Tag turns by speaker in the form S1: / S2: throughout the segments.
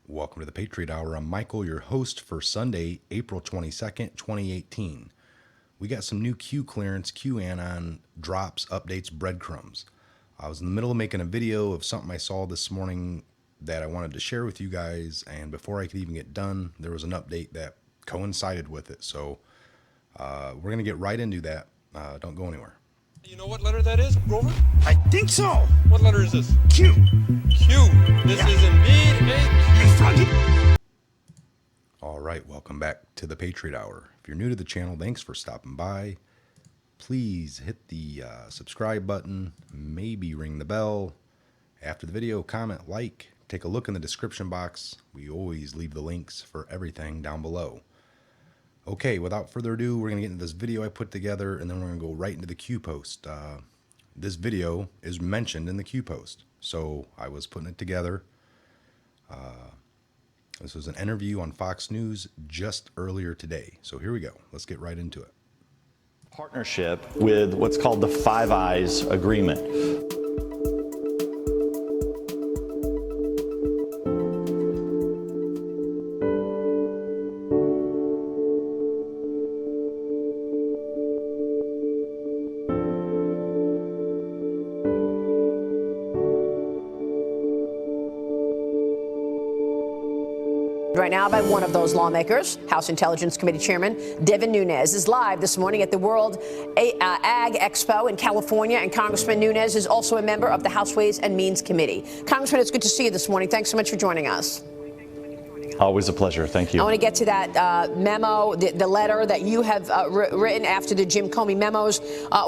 S1: Welcome to the Patriot Hour. I'm Michael, your host for Sunday, April 22nd, 2018. We got some new Q clearance, Q Anon drops, updates, breadcrumbs. I was in the middle of making a video of something I saw this morning that I wanted to share with you guys, and before I could even get done, there was an update that coincided with it. So we're going to get right into that. Don't go anywhere.
S2: You know what letter that is, Grover?
S3: I think so.
S2: What letter is this?
S3: Q.
S2: Q. This is indeed a Q.
S1: All right, welcome back to the Patriot Hour. If you're new to the channel, thanks for stopping by. Please hit the subscribe button, maybe ring the bell. After the video, comment, like, take a look in the description box. We always leave the links for everything down below. Okay, without further ado, we're going to get into this video I put together, and then we're going to go right into the Q post. This video is mentioned in the Q post, so I was putting it together. This was an interview on Fox News just earlier today. So here we go. Let's get right into it.
S4: Partnership with what's called the Five Eyes Agreement.
S5: Right now by one of those lawmakers, House Intelligence Committee Chairman Devin Nunes is live this morning at the World Ag Expo in California, and Congressman Nunes is also a member of the House Ways and Means Committee. Congressman, it's good to see you this morning. Thanks so much for joining us.
S4: Always a pleasure. Thank you.
S5: I want to get to that memo, the letter that you have written after the Jim Comey memos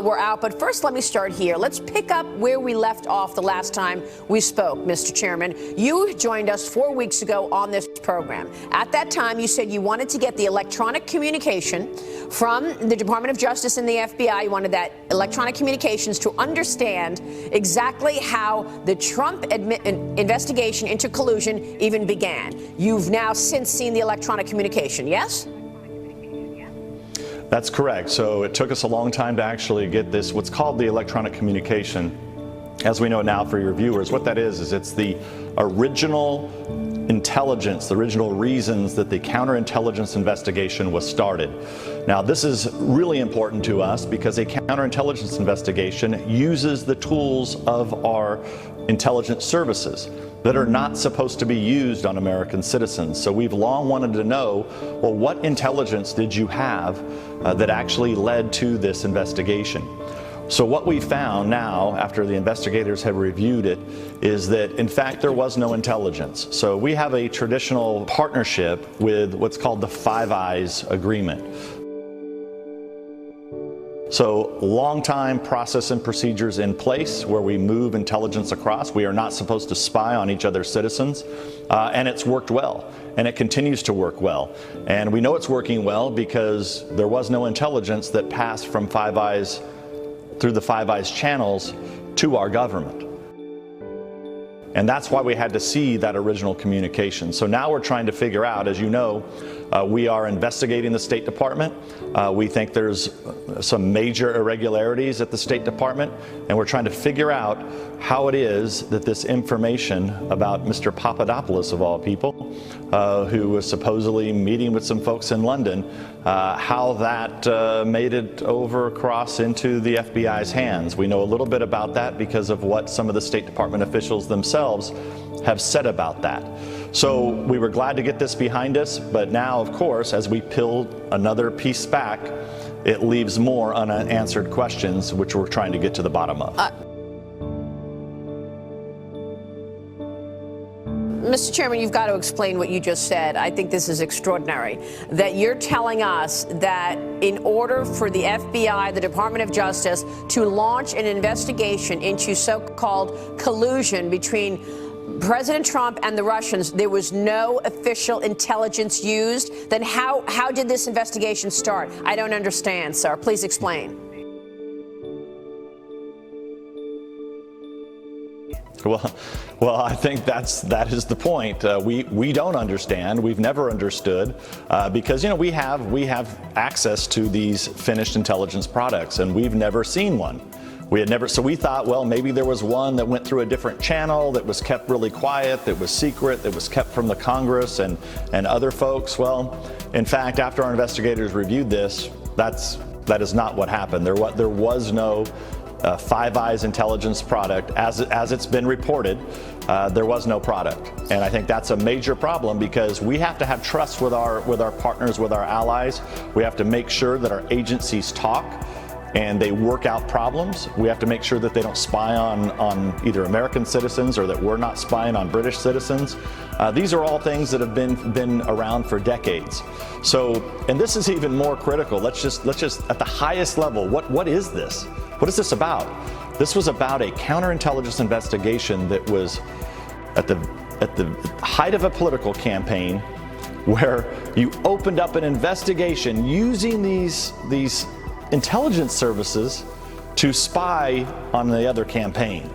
S5: were out. But first, let me start here. Let's pick up where we left off the last time we spoke, Mr. Chairman. You joined us 4 weeks ago on this program. At that time, you said you wanted to get the electronic communication from the Department of Justice and the FBI. You wanted that electronic communications to understand exactly how the Trump investigation into collusion even began. You've now since seen the electronic communication, yes?
S4: That's correct. So it took us a long time to actually get this, what's called the electronic communication. As we know now for your viewers, what that is it's the original intelligence, the original reasons that the counterintelligence investigation was started. Now, this is really important to us because a counterintelligence investigation uses the tools of our intelligence services that are not supposed to be used on American citizens. So we've long wanted to know, well, what intelligence did you have that actually led to this investigation? So what we found now, after the investigators have reviewed it, is that, in fact, there was no intelligence. So we have a traditional partnership with what's called the Five Eyes Agreement. So long-time process and procedures in place where we move intelligence across. We are not supposed to spy on each other's citizens, and it's worked well, and it continues to work well. And we know it's working well because there was no intelligence that passed from Five Eyes through the Five Eyes channels to our government. And that's why we had to see that original communication. So now we're trying to figure out, as you know, we are investigating the State Department. We think there's some major irregularities at the State Department, and we're trying to figure out how it is that this information about Mr. Papadopoulos, of all people, who was supposedly meeting with some folks in London, how that made it over across into the FBI's hands. We know a little bit about that because of what some of the State Department officials themselves have said about that. So we were glad to get this behind us, but now, of course, as we peel another piece back, it leaves more unanswered questions, which we're trying to get to the bottom of.
S5: Mr. Chairman, you've got to explain what you just said. I think this is extraordinary, that you're telling us that in order for the FBI, the Department of Justice, to launch an investigation into so-called collusion between President Trump and the Russians, there was no official intelligence used. Then how did this investigation start? I don't understand, sir. Please explain.
S4: Well, I think that is the point. We don't understand. We've never understood because we have access to these finished intelligence products, and we've never seen one. We had never, so we thought, well, maybe there was one that went through a different channel that was kept really quiet, that was secret, that was kept from the Congress and other folks. Well, in fact, after our investigators reviewed this, that is not what happened. There was no Five Eyes intelligence product as it's been reported. There was no product, and I think that's a major problem because we have to have trust with our partners, with our allies. We have to make sure that our agencies talk and they work out problems. We have to make sure that they don't spy on either American citizens or that we're not spying on British citizens. These are all things that have been around for decades. So, and this is even more critical. Let's just at the highest level, what is this? What is this about? This was about a counterintelligence investigation that was at the height of a political campaign, where you opened up an investigation using these intelligence services to spy on the other campaign.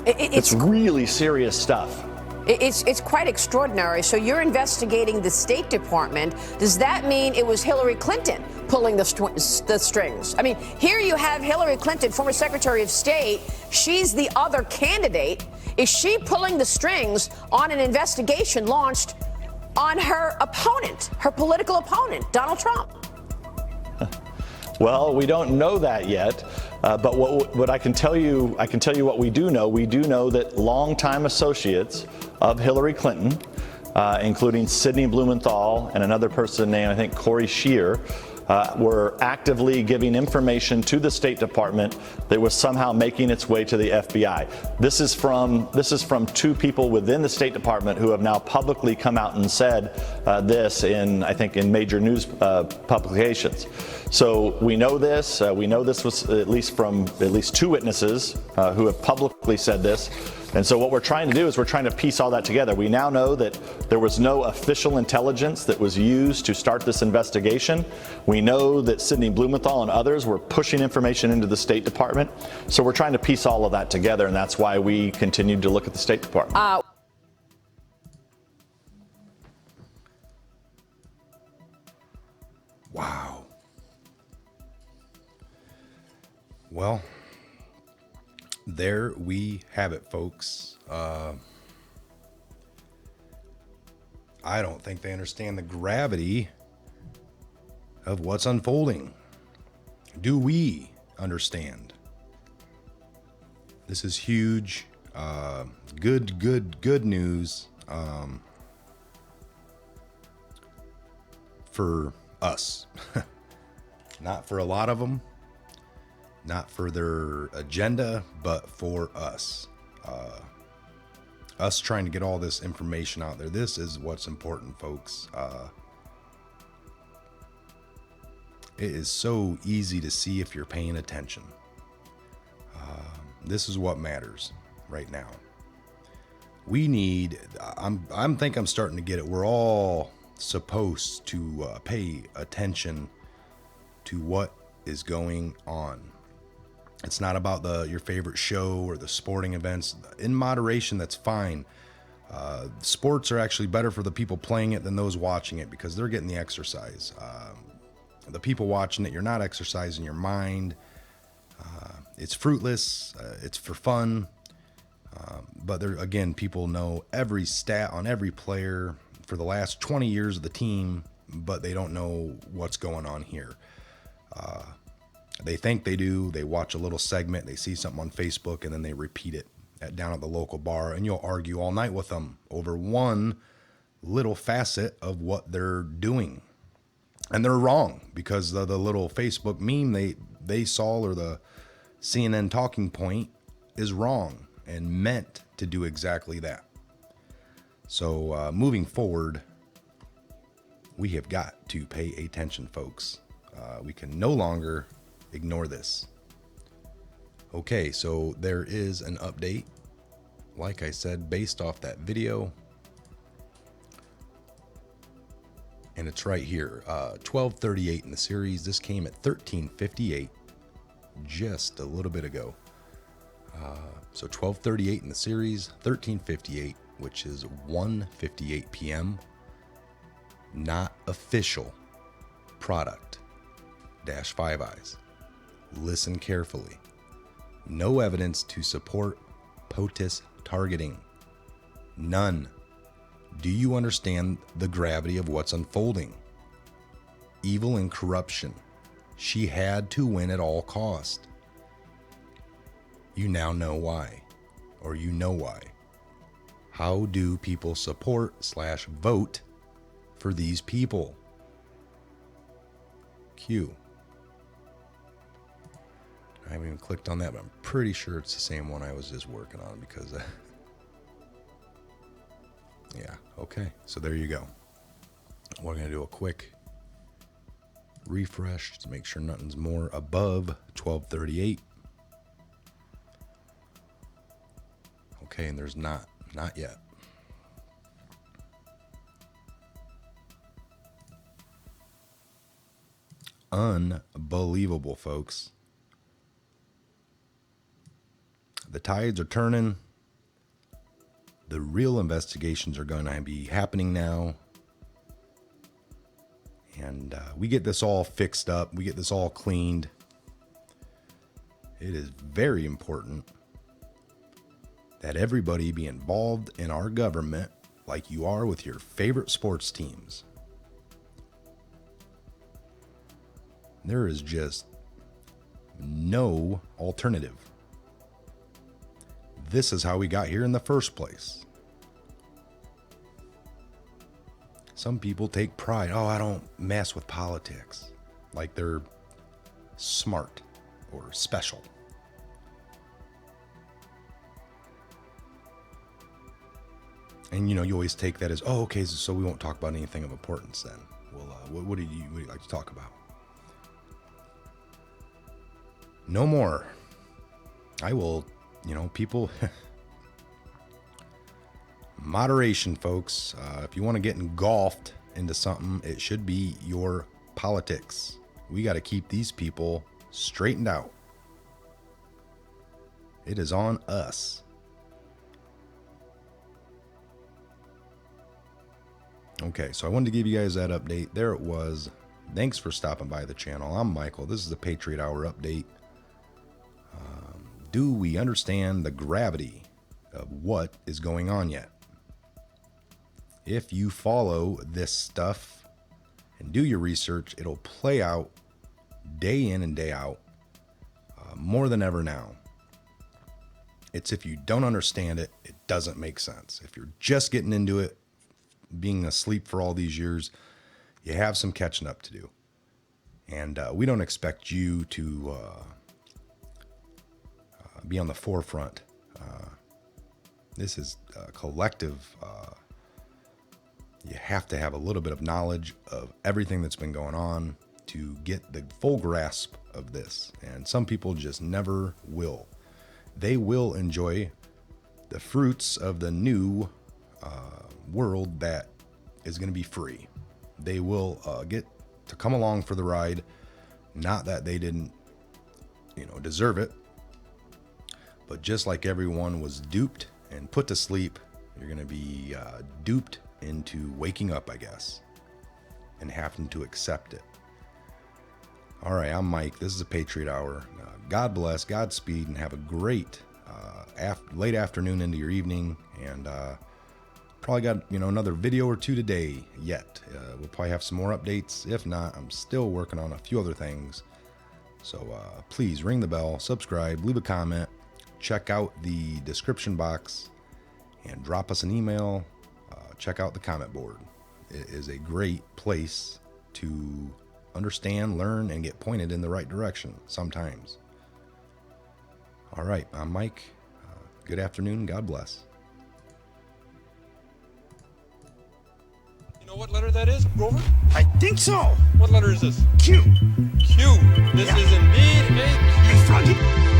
S4: It's really serious stuff.
S5: It's quite extraordinary. So you're investigating the State Department. Does that mean it was Hillary Clinton pulling the strings? I mean, here you have Hillary Clinton, former Secretary of State. She's the other candidate. Is she pulling the strings on an investigation launched on her opponent, her political opponent, Donald Trump?
S4: Well, we don't know that yet, but what I can tell you what we do know. We do know that longtime associates of Hillary Clinton, including Sidney Blumenthal and another person named, I think, Corey Scheer, were actively giving information to the State Department that was somehow making its way to the FBI. This is from two people within the State Department who have now publicly come out and said this I think in major news publications. So we know this. We know this was at least two witnesses who have publicly said this. And so what we're trying to do is we're trying to piece all that together. We now know that there was no official intelligence that was used to start this investigation. We know that Sidney Blumenthal and others were pushing information into the State Department. So we're trying to piece all of that together, and that's why we continued to look at the State Department.
S1: Wow. Well, there we have it, folks. I don't think they understand the gravity of what's unfolding. Do we understand? This is huge. Good news for us. Not for a lot of them. Not for their agenda, but for us. Us trying to get all this information out there. This is what's important, folks. It is so easy to see if you're paying attention. This is what matters right now. We need, I'm starting to get it. We're all supposed to pay attention to what is going on. It's not about your favorite show or the sporting events. In moderation, that's fine. Sports are actually better for the people playing it than those watching it because they're getting the exercise. The people watching it, you're not exercising your mind. It's fruitless. It's for fun. But there, again, people know every stat on every player for the last 20 years of the team, but they don't know what's going on here. They think they do. They watch a little segment, they see something on Facebook, and then they repeat it down at the local bar, and you'll argue all night with them over one little facet of what they're doing. And they're wrong because the little Facebook meme they saw or the CNN talking point is wrong and meant to do exactly that. So moving forward, we have got to pay attention, folks. We can no longer ignore this. Okay, so there is an update, like I said, based off that video. And it's right here, 12:38 in the series. This came at 13:58 just a little bit ago. So 12:38 in the series, 13:58, which is 1:58 p.m. Not official product. Dash Five Eyes. Listen carefully. No evidence to support POTUS targeting. None. Do you understand the gravity of what's unfolding? Evil and corruption. She had to win at all cost. You now know why, or you know why. How do people support/vote for these people? Q. I haven't even clicked on that, but I'm pretty sure it's the same one I was just working on because, yeah, okay. So there you go. We're going to do a quick refresh to make sure nothing's more above 1238. Okay, and there's not yet. Unbelievable, folks. The tides are turning. The real investigations are going to be happening now. And we get this all fixed up. We get this all cleaned. It is very important that everybody be involved in our government like you are with your favorite sports teams. There is just no alternative. This is how we got here in the first place. Some people take pride. Oh, I don't mess with politics. Like they're smart or special. And you know, you always take that as, oh, okay, so we won't talk about anything of importance then. Well, what do you like to talk about? No more. I will, you know, people. Moderation, folks. If you want to get engulfed into something, it should be your politics. We got to keep these people straightened out. It is on us. Okay, so I wanted to give you guys that update. There it was. Thanks for stopping by the channel. I'm Michael. This is the Patriot Hour update. Do we understand the gravity of what is going on yet? If you follow this stuff and do your research, it'll play out day in and day out more than ever now. It's if you don't understand it, it doesn't make sense. If you're just getting into it, being asleep for all these years, you have some catching up to do. And we don't expect you to be on the forefront. This is a collective. You have to have a little bit of knowledge of everything that's been going on to get the full grasp of this. And some people just never will. They will enjoy the fruits of the new world that is going to be free. They will get to come along for the ride. Not that they didn't, deserve it. But just like everyone was duped and put to sleep, you're going to be duped into waking up, I guess, and having to accept it. All right, I'm Mike. This is a Patriot Hour. God bless, Godspeed, and have a great late afternoon into your evening. And probably got another video or two today yet. We'll probably have some more updates. If not, I'm still working on a few other things. So please ring the bell, subscribe, leave a comment. Check out the description box and drop us an email. Check out the comment board. It is a great place to understand, learn, and get pointed in the right direction sometimes. All right, I'm Mike. Good afternoon. God bless.
S2: You know what letter that is, Grover?
S3: I think so.
S2: What letter is this?
S3: Q.
S2: Q. This is indeed a Q.
S3: I found it.